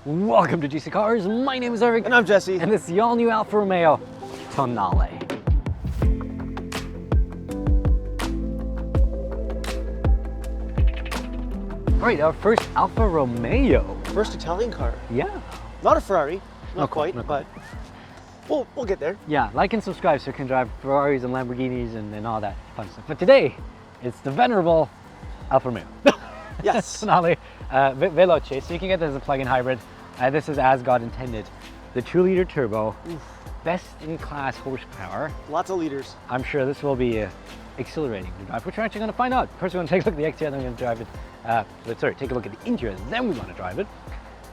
Welcome to GC Cars. My name is Eric. And I'm Jesse. And this is the all-new Alfa Romeo Tonale. Alright, our first Alfa Romeo. First Italian car. Yeah. Not a Ferrari. Not quite, quite, but we'll get there. Yeah, like and subscribe so you can drive Ferraris and Lamborghinis and all that fun stuff. But today, it's the venerable Alfa Romeo. Yes. Tonale Veloce, so you can get this as a plug-in hybrid. This is as God intended. The 2-liter turbo, best in class horsepower. Lots of liters. I'm sure this will be exhilarating to drive, which we're actually going to find out. First, we're going to take a look at the exterior, then we're going to drive it. Take a look at the interior, then we want to drive it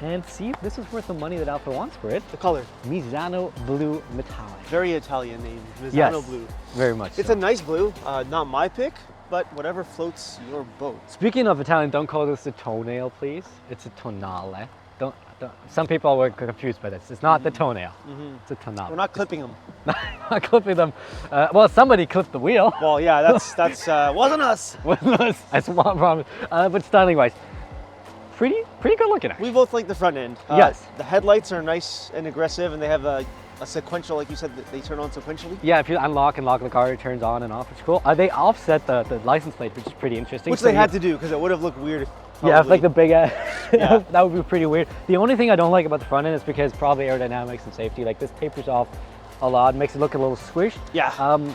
and see if this is worth the money that Alfa wants for it. The color. Misano Blue Metallic. Very Italian name. Misano Yes, Blue. very much It's so. a nice blue. Not my pick, but whatever floats your boat. Speaking of Italian, don't call this a toenail, please. It's a tonale. Don't. Some people were confused by this. It's not the toenail. It's a tonale. We're not clipping them. Not clipping them. Well, somebody clipped the wheel. Well, yeah, that's wasn't us. That's one problem. But styling-wise, pretty good looking. Actually. We both like the front end. Yes. The headlights are nice and aggressive, and they have a sequential, like you said, they turn on sequentially. Yeah, if you unlock and lock the car, it turns on and off. It's cool. They offset the license plate, which is pretty interesting. Which they had to do because it would have looked weird. Yeah, it's like the big Yeah. that would be pretty weird. The only thing I don't like about the front end is because probably aerodynamics and safety. Like this tapers off a lot, makes it look a little squished. Yeah.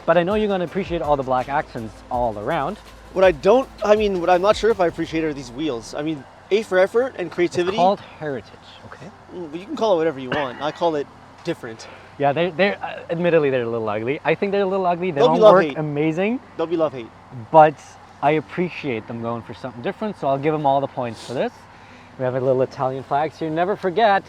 But I know you're going to appreciate all the black accents all around. What I'm not sure if I appreciate are these wheels. I mean, A for effort and creativity. It's called heritage, okay? But you can call it whatever you want. I call it different. Yeah, they're admittedly they're a little ugly. I think they're a little ugly. They They'll be don't work love-hate. amazing, They'll be love-hate. but I appreciate them going for something different, so I'll give them all the points for this. We have a little Italian flag, so you never forget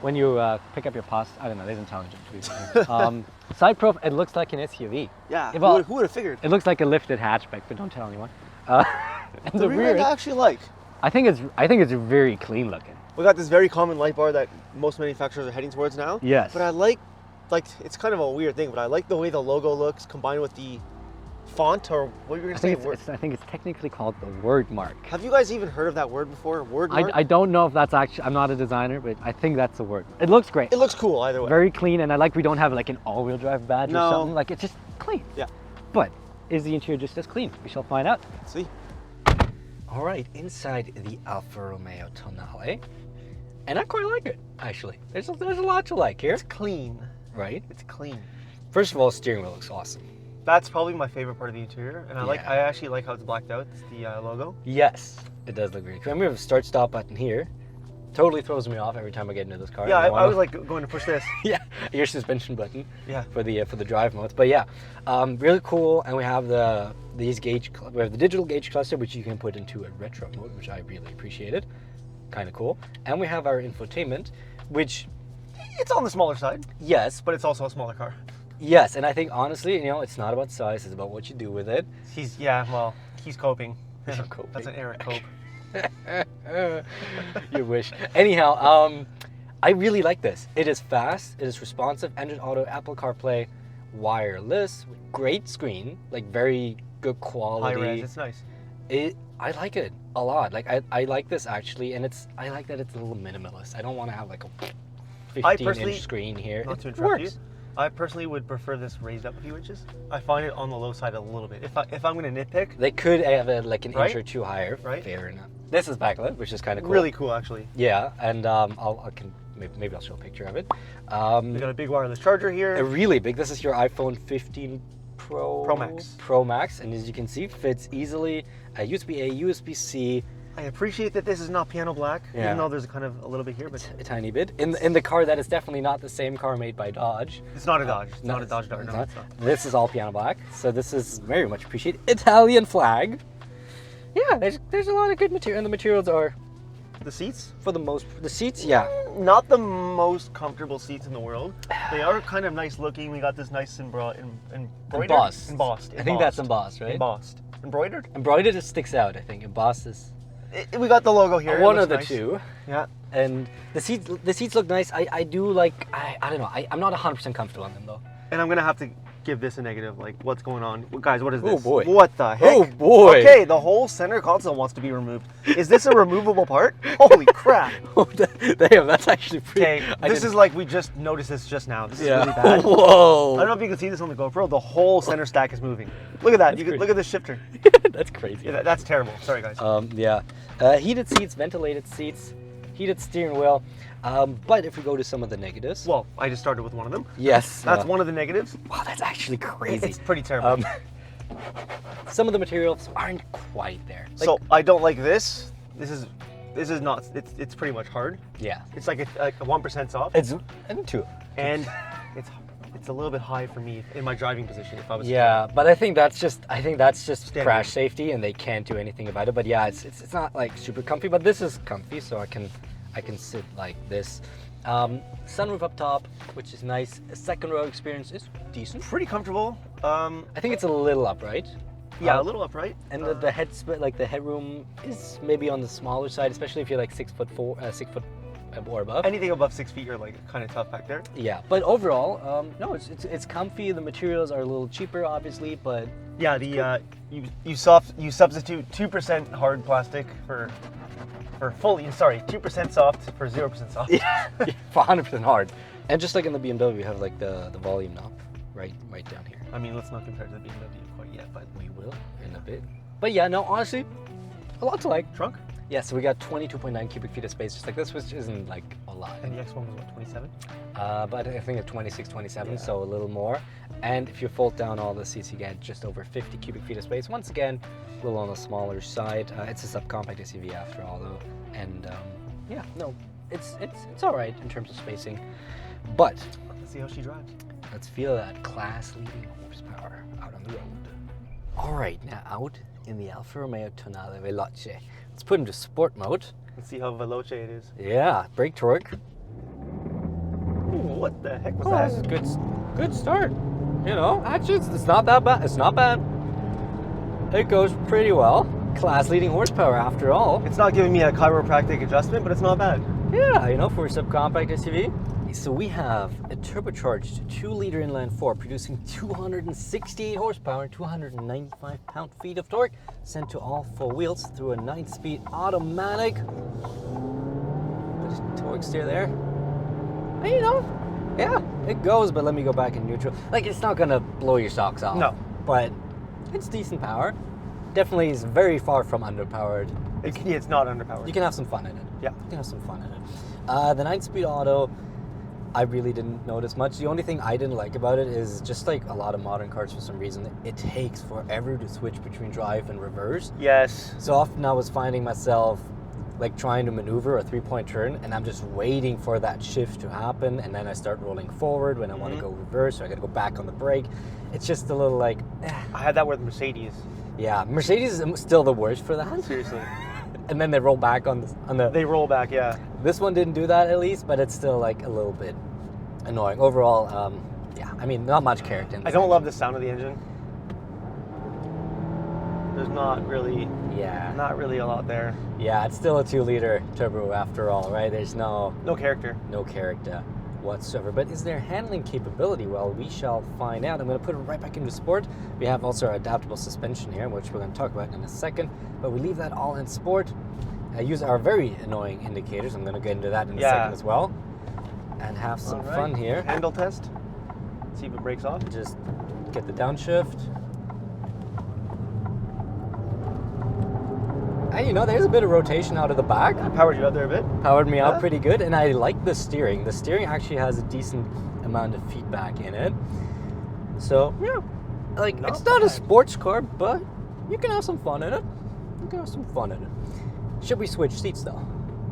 when you pick up your pasta. I don't know, there's intelligent to be side profile, it looks like an SUV. Yeah, Well, who would have figured? It looks like a lifted hatchback, but don't tell anyone. And The rear end I actually like. I think it's very clean looking. We got this very common light bar that most manufacturers are heading towards now. Yes. But I like it's kind of a weird thing, but I like the way the logo looks combined with the font, or what you were going to say? I think it's technically called the word mark. Have you guys even heard of that word before? Word mark? I don't know if that's actually, I'm not a designer, but I think that's the word. It looks great. It looks cool either way. Very clean, and I like we don't have like an all-wheel drive badge or something. Like it's just clean. Yeah. But is the interior just as clean? We shall find out. Let's see. All right, inside the Alfa Romeo Tonale, and I quite like it actually. There's a lot to like here. It's clean. Right? It's clean. First of all, steering wheel looks awesome. That's probably my favorite part of the interior, and I Yeah. actually like how it's blacked out. It's the logo. Yes, it does look very cool. And we have a start-stop button here. Totally throws me off every time I get into this car. Yeah, I was like going to push this. Yeah, your suspension button. Yeah. For the drive modes, but yeah, really cool. And we have we have the digital gauge cluster, which you can put into a retro mode, which I really appreciated. Kind of cool. And we have our infotainment, which It's on the smaller side, yes, but it's also a smaller car. yes, and I think honestly, it's not about size; it's about what you do with it. He's coping. Coping. That's an Eric cope. You wish. Anyhow, I really like this. It is fast, it is responsive, Android Auto, Apple CarPlay, wireless, great screen, like very good quality. High res, it's nice. I like it a lot. Like I like this actually, and I like that it's a little minimalist. I don't want to have like a 15-inch screen here. Not to It interrupt works. you, I personally would prefer this raised up a few inches. I find it on the low side a little bit. If I'm going to nitpick, They could have it like an Right? inch or two higher. Right? Fair enough. This is backlit, which is kind of cool. really cool actually. Yeah, and maybe I'll show a picture of it. We got a big wireless charger here. A really big. This is your iPhone 15 Pro Max. Pro Max, and as you can see, fits easily. USB-A, USB-C. I appreciate that this is not piano black, Yeah. even though there's kind of a little bit here, but A tiny bit. In the car that is definitely not the same car made by Dodge. it's not a Dodge. It's No, not a Dodge Dart. it's No, not. it's not. This is all piano black, so this is very much appreciated. Italian flag. Yeah, there's a lot of good material, and the materials are The seats? for the seats. Yeah, Not the most comfortable seats in the world. They are kind of nice looking. We got this nice embroidered. embossed. I think that's embossed, right? Embossed. Embroidered? Embroidered just sticks out. I think embossed is We got the logo here. It one looks of the nice. two. Yeah. And the seats look nice. I do like, I don't know, I'm not 100% comfortable on them though. And I'm gonna have to give this a negative. Like, what's going on? Guys, what is Oh, this? boy. What the heck? Oh, boy. Okay, the whole center console wants to be removed. Is this a removable part? Holy crap. Oh, damn, that's actually pretty... Okay, this is like we just noticed this just now. This is Yeah. really bad. Whoa. I don't know if you can see this on the GoPro. The whole center stack is moving. Look at that. You can look at the shifter. That's crazy. Yeah, that's terrible. Sorry, guys. Yeah. Heated seats, ventilated seats, heated steering wheel. But if we go to some of the negatives... Well, I just started with one of them. Yes. That's one of the negatives. Wow, that's actually crazy. It's pretty terrible. Some of the materials aren't quite there. Like, So I don't like this. This is not. It's pretty much hard. yeah. It's like a 1% soft, It's two. and it's a little bit high for me in my driving position. If I was Yeah, but I think that's just Standard. crash safety, and they can't do anything about it. But yeah, it's not like super comfy, but this is comfy, so I can sit like this. Sunroof up top, which is nice. A second row experience is decent. pretty comfortable. I think it's a little upright. Yeah, a little upright. And the head split, like the headroom, is maybe on the smaller side, especially if you're like 6 foot or above. Anything above 6 feet, you're like kind of tough back there. Yeah, but overall, no, it's comfy. The materials are a little cheaper, obviously, but Yeah, the you substitute 2% hard plastic for fully. Sorry, 2% soft for 0% soft. yeah, for 100% hard. And just like in the BMW, you have like the volume knob right down here. I mean, let's not compare to the BMW quite yet, but We will in a bit. But yeah, no, honestly, a lot to like. trunk. Yeah, so we got 22.9 cubic feet of space, just like this, which isn't like a lot. And the X1 was what, 27? But I think it's 26, 27, Yeah. so a little more. And if you fold down all the seats, you get just over 50 cubic feet of space. Once again, a little on the smaller side. It's a subcompact SUV after all, though. And yeah, no, it's all right in terms of spacing. But Let's see how she drives. let's feel that class-leading horsepower out on the road. All right, now out in the Alfa Romeo Tonale Veloce. Let's put into sport mode. Let's see how veloce it is. Yeah, brake torque. Ooh, what the heck was Oh, this is that? good start. You know, actually, it's not that bad. It's not bad. It goes pretty well. Class-leading horsepower, after all. It's not giving me a chiropractic adjustment, but it's not bad. Yeah, you know, for a subcompact SUV. So we have a turbocharged 2-liter inline 4 producing 268 horsepower and 295 pound-feet of torque, sent to all 4 wheels through a 9-speed automatic. Put the torque steer there. And, you know, yeah, it goes, but let me go back in neutral. Like, it's not gonna blow your socks off. No. But it's decent power. Definitely is very far from underpowered. It's not underpowered. You can have some fun in it. Yeah. You can have some fun in it. The 9-speed auto, I really didn't notice much. The only thing I didn't like about it is just like a lot of modern cars for some reason, it takes forever to switch between drive and reverse. Yes. So often I was finding myself like trying to maneuver a 3-point turn and I'm just waiting for that shift to happen, and then I start rolling forward when I want to go reverse, so I gotta go back on the brake. It's just a little like, I had that with Mercedes. Yeah, Mercedes is still the worst for that. Seriously. And then they roll back on the They roll back, yeah. This one didn't do that at least, but it's still like a little bit annoying. Overall, yeah, I mean, not much character in this I don't engine. love the sound of the engine. There's not really a lot there. Yeah, it's still a 2-liter turbo after all, right? There's no character. character whatsoever. But is there handling capability? Well, we shall find out. I'm going to put it right back into sport. We have also our adaptable suspension here, which we're going to talk about in a second. But we leave that all in sport. Use our very annoying indicators. I'm going to get into that in a second as well. And have some fun here. Handle test. See if it breaks off. Just get the downshift. And you know, there's a bit of rotation out of the back. Powered you out there a bit. Powered me out pretty good, and I like the steering. The steering actually has a decent amount of feedback in it. So, yeah, like, it's not a sports car, but you can have some fun in it. Should we switch seats, though?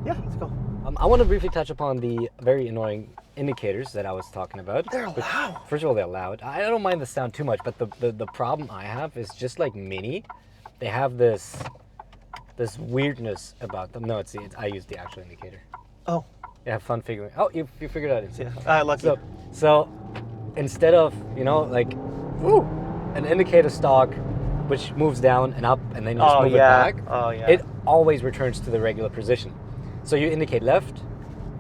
Yeah, let's go. I want to briefly touch upon the very annoying indicators that I was talking about. They're loud. First of all, they're loud. I don't mind the sound too much, but the problem I have is just like Mini. They have this weirdness about them. No, I use the actual indicator. Oh. You have fun figuring. Oh, you figured out. Yeah. Lucky. So instead of, you know, like, an indicator stock, which moves down and up, and then you just move it back. Oh yeah. It always returns to the regular position. So you indicate left,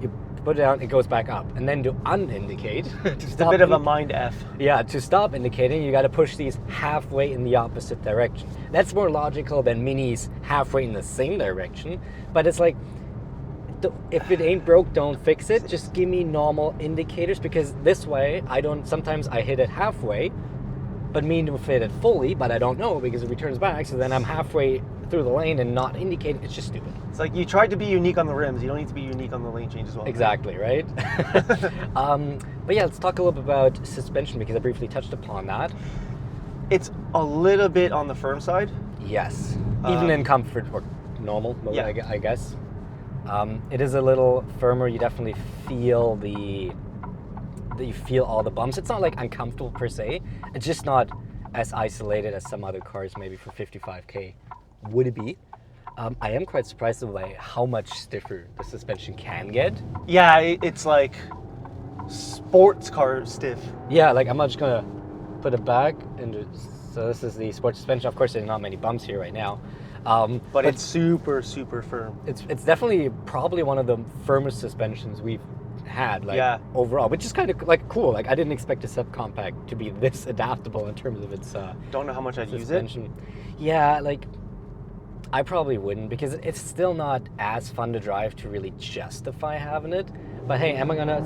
you put it down, it goes back up. And then to unindicate, It's a bit of a mind F. yeah, to stop indicating, you got to push these halfway in the opposite direction. That's more logical than Minis halfway in the same direction. But it's like, if it ain't broke, don't fix it. Just give me normal indicators, because this way, sometimes I hit it halfway, but mean to fit it fully, but I don't know because it returns back. So then I'm halfway through the lane and not indicating. It's just stupid. It's like you tried to be unique on the rims. You don't need to be unique on the lane change as well. Exactly, right? But yeah, let's talk a little bit about suspension, because I briefly touched upon that. It's a little bit on the firm side. Yes, even in comfort or normal mode, yeah. I guess. It is a little firmer. You definitely feel you feel all the bumps. It's not like uncomfortable per se. It's just not as isolated as some other cars maybe for 55K would be. I am quite surprised by how much stiffer the suspension can get. Yeah, it's like sports car stiff. Yeah, like I'm just gonna put it back, and so this is the sport suspension. Of course, there's not many bumps here right now. But it's super, super firm. It's definitely probably one of the firmest suspensions we've had, like overall, which is kind of like cool. Like I didn't expect a subcompact to be this adaptable in terms of its don't know how much I'd suspension. use it. Yeah, like I probably wouldn't, because it's still not as fun to drive to really justify having it. But hey, am I gonna?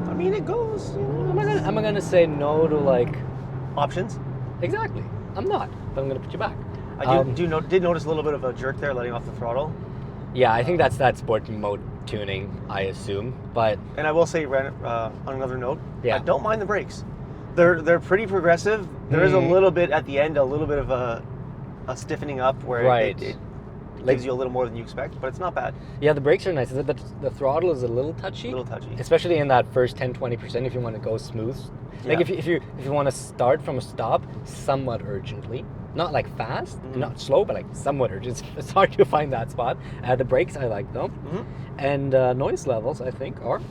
I mean, it goes. You know, am I gonna say no to like options? Exactly. I'm not, but I'm gonna put you back. I did notice a little bit of a jerk there, letting off the throttle. Yeah, I think that's that sport mode tuning, I assume. But and I will say, on another note, yeah. I don't mind the brakes. They're pretty progressive. There is a little bit at the end, a little bit of a stiffening up where it gives you a little more than you expect, but it's not bad. Yeah, the brakes are nice. The throttle is a little touchy. Especially in that first 10-20% if you want to go smooth. Like if you want to start from a stop somewhat urgently. Not like fast, not slow, but like somewhat urgent. It's hard to find that spot. The brakes, I like them. And noise levels, I think, are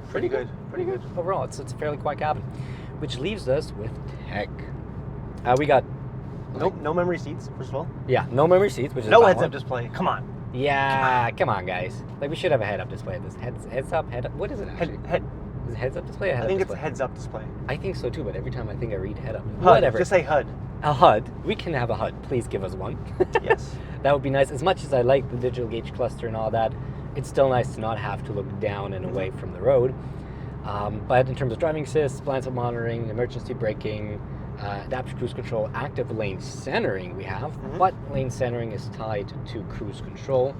pretty good. Pretty good overall. It's a fairly quiet cabin. Which leaves us with tech. We got... No memory seats, first of all. Yeah, no memory seats, which is no heads-up display. Come on. Yeah, come on, guys. Like, we should have a head-up display at this. Heads-up? What is it actually? Is it heads-up display or head-up display? I think it's a heads-up display. I think so too, but every time I think I read head-up. HUD. Whatever. Just say HUD. A HUD. We can have a HUD. Please give us one. Yes. That would be nice. As much as I like the digital gauge cluster and all that, it's still nice to not have to look down and away from the road. But in terms of driving assist, blind spot monitoring, emergency braking, adaptive cruise control, active lane centering we have, but lane centering is tied to cruise control.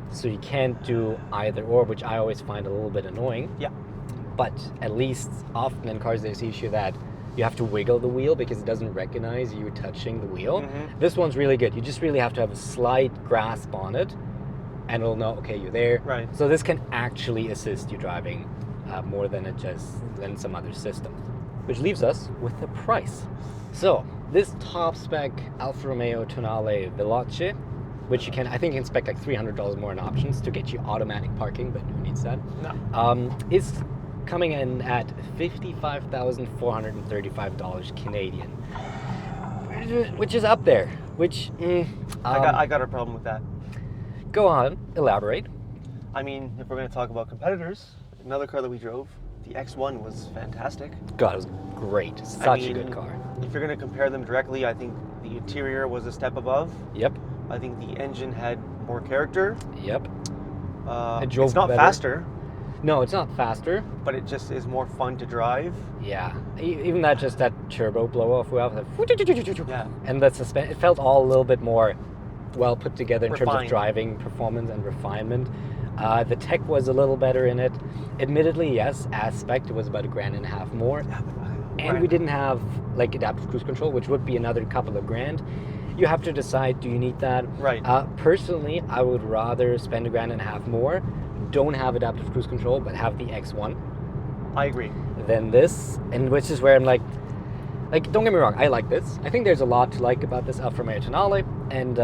So you can't do either or, which I always find a little bit annoying. Yeah. But at least often in cars there's the issue that you have to wiggle the wheel because it doesn't recognize you touching the wheel. This one's really good. You just really have to have a slight grasp on it and it'll know, okay, you're there. Right. So this can actually assist you driving more than some other systems. Which leaves us with the price. So this top spec Alfa Romeo Tonale Veloce, which you can, I think, inspect like $300 more in options to get you automatic parking, but who needs that? No. Is coming in at $55,435 Canadian, which is up there. Which I got a problem with that. Go on, elaborate. I mean, if we're going to talk about competitors, another car that we drove, the X1 was fantastic. God, it was great. Such a good car. If you're going to compare them directly, I think the interior was a step above. Yep. I think the engine had more character. Yep. It's not faster. No, it's not faster. But it just is more fun to drive. Yeah. Even that turbo blow-off valve. Yeah. And the suspension, it felt all a little bit more well put together in terms of driving performance and refinement. The tech was a little better in it. Admittedly, yes, as spec, it was about $1,500 more. And we didn't have like adaptive cruise control, which would be another couple of grand. You have to decide, do you need that? Right. Personally, I would rather spend $1,500 more, don't have adaptive cruise control, but have the X1. I agree. Than this, and which is where I'm like, don't get me wrong, I like this. I think there's a lot to like about this Alfa Romeo Tonale, and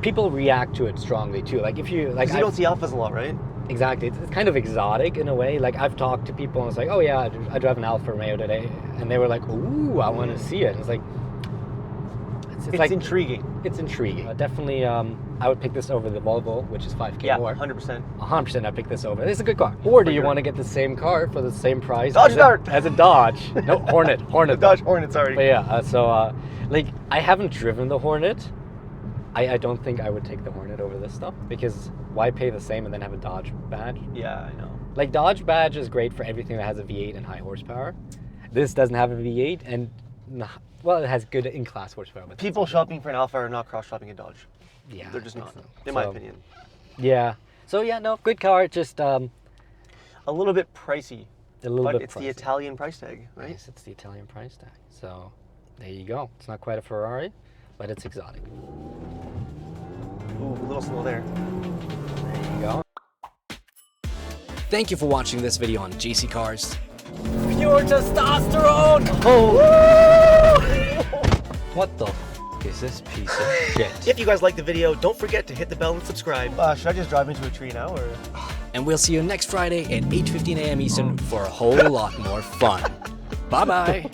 people react to it strongly too. Like if you like, you don't see Alphas a lot, right? Exactly. It's kind of exotic in a way. Like I've talked to people and it's like, oh yeah, I drive an Alfa Romeo today, and they were like, ooh, I want to see it. And it's like, it's like intriguing. It's intriguing. Definitely I would pick this over the Volvo, which is 5K more. 100%. 100% I'd pick this over. It's a good car. Or do you want to get the same car for the same price Dodge Dart! as a Dodge? No, Hornet. The Dodge Hornet, sorry. But yeah, like, I haven't driven the Hornet. I don't think I would take the Hornet over this stuff, because why pay the same and then have a Dodge badge? Yeah, I know. Like, Dodge badge is great for everything that has a V8 and high horsepower. This doesn't have a V8 and, well, it has good in-class horsepower. But People shopping for an Alpha are not cross-shopping a Dodge. yeah, They're just I not, think so. in my opinion. Yeah. So yeah, no, good car. Just A little bit pricey. a little But bit it's pricey. the Italian price tag, right? Yes, it's the Italian price tag. So there you go. It's not quite a Ferrari, but it's exotic. Ooh, a little slow there. There you go. Thank you for watching this video on JC Cars. Pure testosterone! Oh! What the is this piece of shit? If you guys like the video, don't forget to hit the bell and subscribe. Should I just drive into a tree now, or? And we'll see you next Friday at 8:15 a.m. Eastern for a whole lot more fun. Bye-bye.